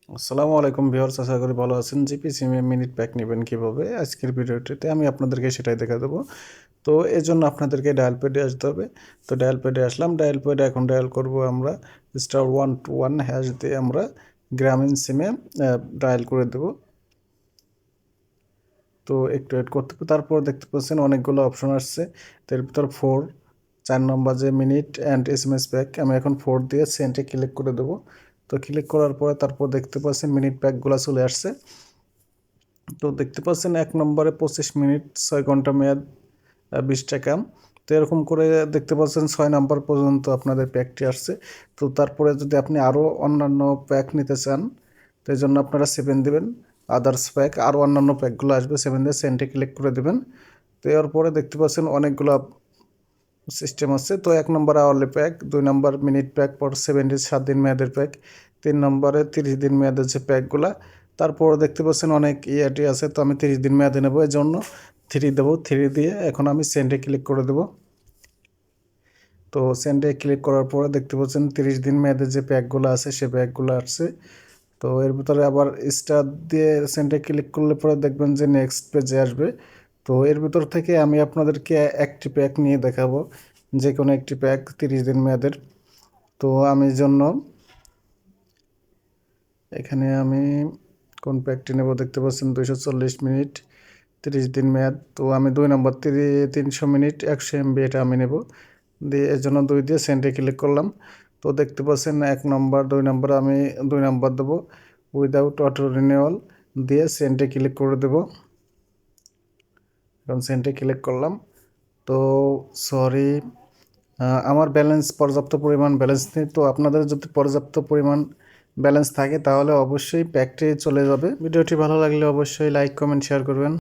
আসসালামু আলাইকুম ভিউয়ার্স, আশা করি ভালো আছেন। জিপি সিমে মিনিট প্যাক নেবেন কীভাবে, আজকের ভিডিওটিতে আমি আপনাদেরকে সেটাই দেখা দেবো। তো এর জন্য আপনাদেরকে ডায়াল প্যাডে আসতে হবে। তো ডায়াল প্যাডে আসলাম, ডায়াল প্যাডে এখন ডায়াল করব আমরা *121# দিয়ে আমরা গ্রামীণ সিমে ডায়াল করে দেব। তো একটু ওয়েট করতে হবে। তারপর দেখতে পাচ্ছেন অনেকগুলো অপশন আসছে। তার ভিতর 4 নম্বর যে মিনিট অ্যান্ড SMS প্যাক, আমি এখন 4 দিয়ে সেন্টে ক্লিক করে দেবো। তো ক্লিক করার পরে তারপর দেখতে পাচ্ছেন মিনিট প্যাকগুলো চলে আসছে। তো দেখতে পাচ্ছেন 1 নম্বরে 25 মিনিট 6 ঘন্টা মেয়াদ 20 টাকা। তো এরকম করে দেখতে পাচ্ছেন 6 নাম্বার পর্যন্ত আপনাদের প্যাকটি আসছে। তো তারপরে যদি আপনি আরও অন্যান্য প্যাক নিতে চান, তো এই জন্য আপনারা 7 দেবেন। আদার্স প্যাক আরও অন্যান্য প্যাকগুলো আসবে, 7 দিয়ে সেন্টে ক্লিক করে দেবেন। তো এর পরে দেখতে পাচ্ছেন অনেকগুলো সিস্টেম আছে। তো 1 নম্বর আওয়ারলি প্যাক, 2 নম্বর মিনিট প্যাক, পর 7 ডেজ 7 দিন মেয়াদের প্যাক, 3 নম্বরে 30 দিন মেয়াদের যে প্যাকগুলা। তারপর দেখতে পাচ্ছেন অনেক ইয়াটি আছে। তো আমি 30 দিন মেয়াদে নেবো, এই জন্য 3 দেবো। 3 দিয়ে এখন আমি সেন্ডে ক্লিক করে দেবো। তো সেন্ডে ক্লিক করার পরে দেখতে পাচ্ছেন 30 দিন মেয়াদের যে প্যাকগুলো আছে সে প্যাকগুলো আসছে। তো এর ভিতরে আবার স্টার দিয়ে সেন্ডে ক্লিক করলে পরে দেখবেন যে নেক্সট পেজে আসবে। তো এর ভিতর থেকে আমি আপনাদেরকে একটি প্যাক নিয়ে দেখাবো, যে কোনো একটি প্যাক 30 দিন মেয়াদের। তো আমি জন্য এখানে আমি কোন প্যাকটি নেব দেখতে পাচ্ছেন 240 মিনিট 30 দিন মেয়াদ। তো আমি 2 নম্বর 300 মিনিট 100 MB এটা আমি নেব। দিয়ে এর জন্য 2 দিয়ে সেন্টে ক্লিক করলাম। তো দেখতে পাচ্ছেন 1 নম্বর 2 নম্বর আমি 2 নম্বর দেবো। উইদাউট অটো রিনিউয়াল দিয়ে সেন্টে ক্লিক করে দেব। এখন সেন্টে ক্লিক করলাম। তো সরি, আমার ব্যালেন্স পর্যাপ্ত পরিমাণ ব্যালেন্স নেই। তো আপনাদের যদি পর্যাপ্ত পরিমাণ ব্যালেন্স থাকে তাহলে অবশ্যই প্যাকটি চলে যাবে। ভিডিওটি ভালো লাগলে অবশ্যই লাইক কমেন্ট শেয়ার করবেন।